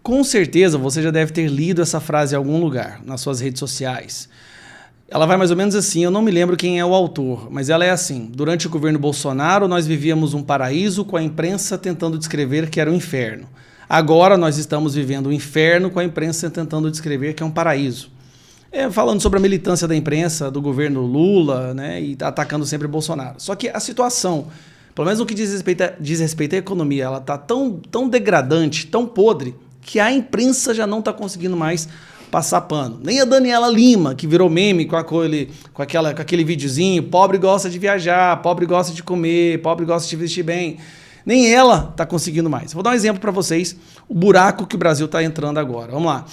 Com certeza você já deve ter lido essa frase em algum lugar, nas suas redes sociais. Ela vai mais ou menos assim, eu não me lembro quem é o autor, mas ela é assim: durante o governo Bolsonaro, nós vivíamos um paraíso com a imprensa tentando descrever que era um inferno. Agora nós estamos vivendo um inferno com a imprensa tentando descrever que é um paraíso. Falando sobre a militância da imprensa, do governo Lula, né, e atacando sempre Bolsonaro. Só que a situação, pelo menos no que diz respeito à economia, ela está tão degradante, tão podre, que a imprensa já não está conseguindo mais passar pano. Nem a Daniela Lima, que virou meme com aquele videozinho, pobre gosta de viajar, pobre gosta de comer, pobre gosta de vestir bem. Nem ela está conseguindo mais. Vou dar um exemplo para vocês, o buraco que o Brasil está entrando agora. Vamos lá.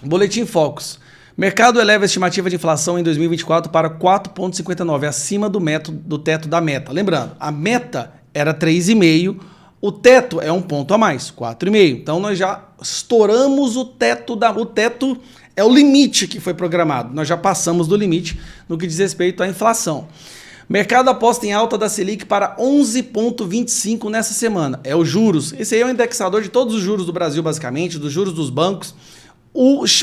Boletim Focus. Mercado eleva a estimativa de inflação em 2024 para 4,59, acima do teto da meta. Lembrando, a meta era 3,5, o teto é um ponto a mais, 4,5. Então nós já estouramos o teto. O teto é o limite que foi programado. Nós já passamos do limite no que diz respeito à inflação. Mercado aposta em alta da Selic para 11,25 nessa semana. É os juros. Esse aí é o indexador de todos os juros do Brasil, basicamente, dos juros dos bancos.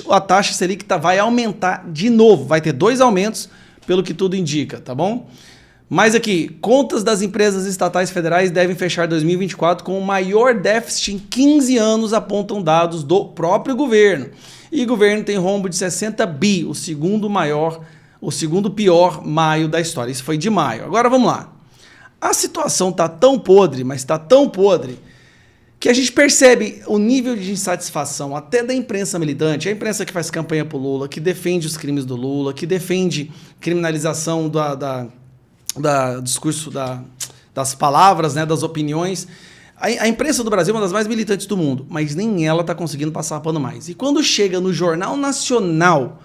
A taxa Selic vai aumentar de novo. Vai ter 2 aumentos, pelo que tudo indica, tá bom? Mas aqui, contas das empresas estatais federais devem fechar 2024 com o maior déficit em 15 anos, apontam dados do próprio governo. E o governo tem rombo de 60 bi, o segundo pior maio da história. Isso foi de maio. Agora vamos lá. A situação está tão podre, mas está tão podre, que a gente percebe o nível de insatisfação até da imprensa militante, a imprensa que faz campanha pro Lula, que defende os crimes do Lula, que defende criminalização discurso das palavras, né, das opiniões. A imprensa do Brasil é uma das mais militantes do mundo, mas nem ela está conseguindo passar pano mais. E quando chega no Jornal Nacional,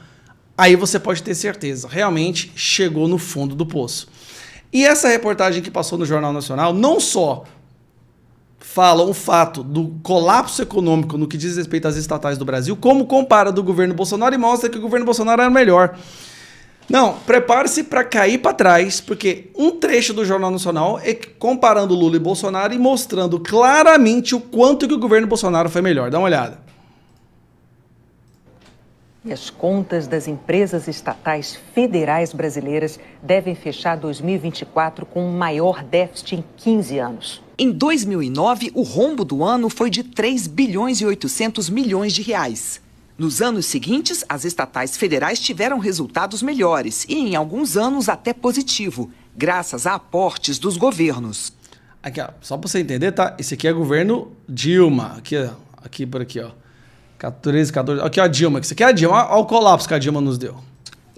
aí você pode ter certeza, realmente chegou no fundo do poço. E essa reportagem que passou no Jornal Nacional não só fala o fato do colapso econômico no que diz respeito às estatais do Brasil, como compara do governo Bolsonaro e mostra que o governo Bolsonaro era melhor. Não, prepare-se para cair para trás, porque um trecho do Jornal Nacional é comparando Lula e Bolsonaro e mostrando claramente o quanto que o governo Bolsonaro foi melhor. Dá uma olhada. E as contas das empresas estatais federais brasileiras devem fechar 2024 com o maior déficit em 15 anos. Em 2009, o rombo do ano foi de 3 bilhões e 800 milhões de reais. Nos anos seguintes, as estatais federais tiveram resultados melhores e, em alguns anos, até positivo, graças a aportes dos governos. Aqui, ó, só para você entender, tá? Esse aqui é governo Dilma. Aqui por aqui, ó. 13, 14. Aqui, ó, Dilma. Isso aqui é a Dilma. Olha o colapso que a Dilma nos deu.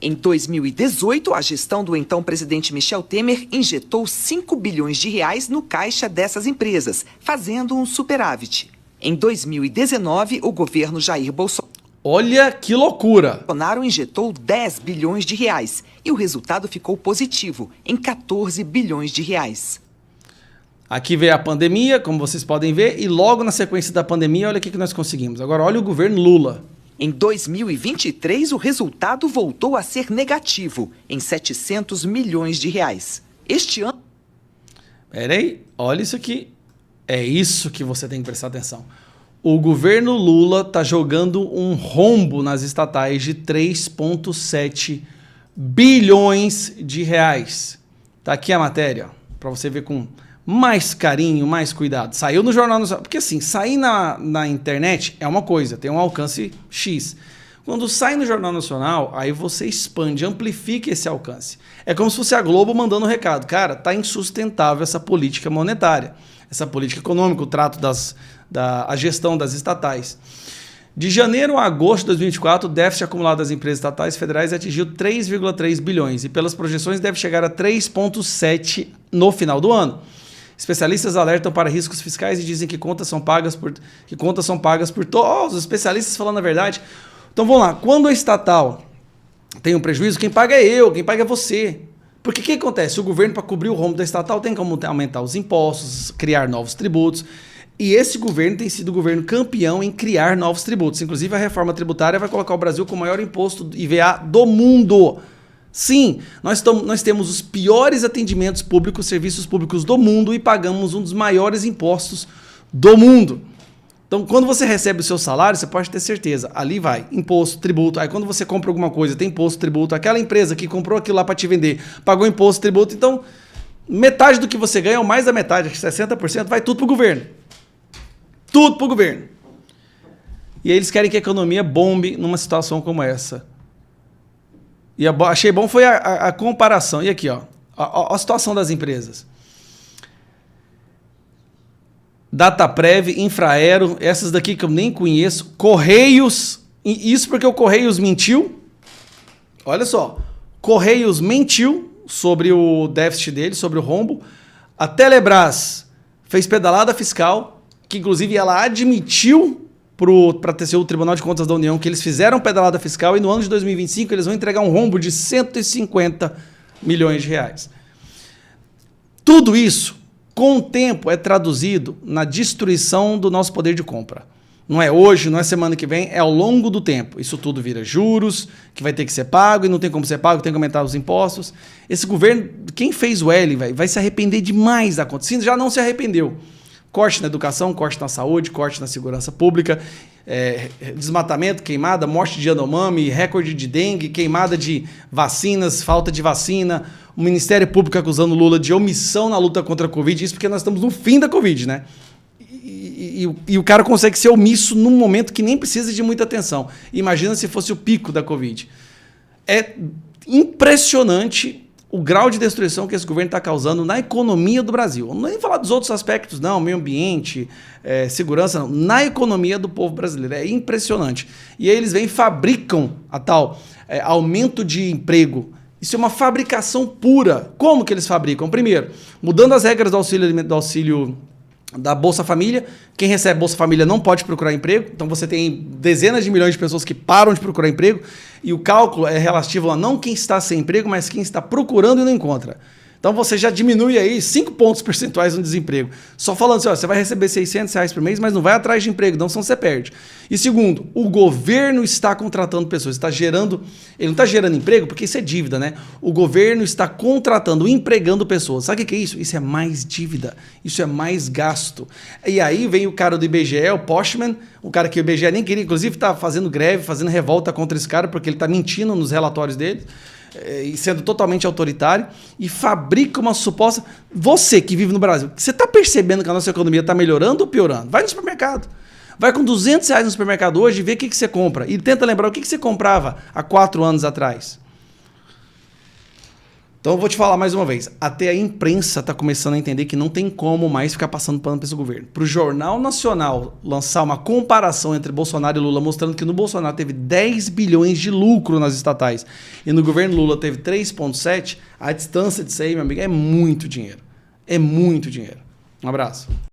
Em 2018, a gestão do então presidente Michel Temer injetou 5 bilhões de reais no caixa dessas empresas, fazendo um superávit. Em 2019, o governo Jair Bolsonaro Olha que loucura! Injetou 10 bilhões de reais e o resultado ficou positivo, em 14 bilhões de reais. Aqui veio a pandemia, como vocês podem ver, e logo na sequência da pandemia, olha o que nós conseguimos. Agora, olha o governo Lula. Em 2023, o resultado voltou a ser negativo, em 700 milhões de reais. Este ano... Peraí, olha isso aqui. É isso que você tem que prestar atenção. O governo Lula está jogando um rombo nas estatais de 3,7 bilhões de reais. Tá aqui a matéria, para você ver com mais carinho, mais cuidado. Saiu no Jornal Nacional. Porque assim, sair na internet é uma coisa, tem um alcance X. Quando sai no Jornal Nacional, aí você expande, amplifica esse alcance. É como se fosse a Globo mandando um recado. Cara, tá insustentável essa política monetária, essa política econômica, o trato a gestão das estatais. De janeiro a agosto de 2024, o déficit acumulado das empresas estatais federais atingiu 3,3 bilhões e pelas projeções deve chegar a 3,7 no final do ano. Especialistas alertam para riscos fiscais e dizem que contas são pagas por todos. Os especialistas falando a verdade. Então vamos lá, quando a estatal tem um prejuízo, quem paga é eu, quem paga é você. Porque o que acontece? O governo, para cobrir o rombo da estatal, tem que aumentar os impostos, criar novos tributos. E esse governo tem sido o governo campeão em criar novos tributos. Inclusive, a reforma tributária vai colocar o Brasil com o maior imposto IVA do mundo. Sim, nós temos os piores atendimentos públicos, serviços públicos do mundo e pagamos um dos maiores impostos do mundo. Então, quando você recebe o seu salário, você pode ter certeza, ali vai, imposto, tributo. Aí quando você compra alguma coisa, tem imposto, tributo. Aquela empresa que comprou aquilo lá para te vender, pagou imposto, tributo. Então, metade do que você ganha, ou mais da metade, 60%, vai tudo pro governo. Tudo pro governo. E aí eles querem que a economia bombe numa situação como essa. E achei bom foi a comparação. E aqui, ó, a situação das empresas. Dataprev, Infraero, essas daqui que eu nem conheço, Correios, isso porque o Correios mentiu. Olha só, Correios mentiu sobre o déficit dele, sobre o rombo. A Telebrás fez pedalada fiscal, que inclusive ela admitiu para ter sido o Tribunal de Contas da União que eles fizeram pedalada fiscal e no ano de 2025 eles vão entregar um rombo de 150 milhões de reais. Tudo isso, com o tempo, é traduzido na destruição do nosso poder de compra. Não é hoje, não é semana que vem, é ao longo do tempo. Isso tudo vira juros, que vai ter que ser pago, e não tem como ser pago, tem que aumentar os impostos. Esse governo, quem fez o L, vai se arrepender demais da conta. Se já não se arrependeu. Corte na educação, corte na saúde, corte na segurança pública, desmatamento, queimada, morte de Yanomami, recorde de dengue, queimada de vacinas, falta de vacina, o Ministério Público acusando Lula de omissão na luta contra a Covid, isso porque nós estamos no fim da Covid, né? E o cara consegue ser omisso num momento que nem precisa de muita atenção. Imagina se fosse o pico da Covid. É impressionante o grau de destruição que esse governo está causando na economia do Brasil. Não nem falar dos outros aspectos, não, meio ambiente, segurança, não. Na economia do povo brasileiro. É impressionante. E aí eles vêm e fabricam a tal aumento de emprego. Isso é uma fabricação pura. Como que eles fabricam? Primeiro, mudando as regras do auxílio da Bolsa Família. Quem recebe Bolsa Família não pode procurar emprego. Então você tem dezenas de milhões de pessoas que param de procurar emprego. E o cálculo é relativo a não quem está sem emprego, mas quem está procurando e não encontra. Então você já diminui aí 5 pontos percentuais no desemprego. Só falando assim, ó, você vai receber R$600 por mês, mas não vai atrás de emprego, não, senão você perde. E segundo, o governo está contratando pessoas, ele não está gerando emprego, porque isso é dívida, né? O governo está contratando, empregando pessoas. Sabe o que é isso? Isso é mais dívida, isso é mais gasto. E aí vem o cara do IBGE, o Postman, o cara que o IBGE nem queria, inclusive está fazendo greve, fazendo revolta contra esse cara, porque ele está mentindo nos relatórios dele. E sendo totalmente autoritário, e fabrica uma suposta... Você que vive no Brasil, você está percebendo que a nossa economia está melhorando ou piorando? Vai no supermercado. Vai com R$200 no supermercado hoje e vê o que você compra. E tenta lembrar o que você comprava há 4 anos atrás. Então eu vou te falar mais uma vez. Até a imprensa está começando a entender que não tem como mais ficar passando pano para esse governo. Para o Jornal Nacional lançar uma comparação entre Bolsonaro e Lula, mostrando que no Bolsonaro teve 10 bilhões de lucro nas estatais e no governo Lula teve 3,7, a distância disso aí, meu amigo, é muito dinheiro. É muito dinheiro. Um abraço.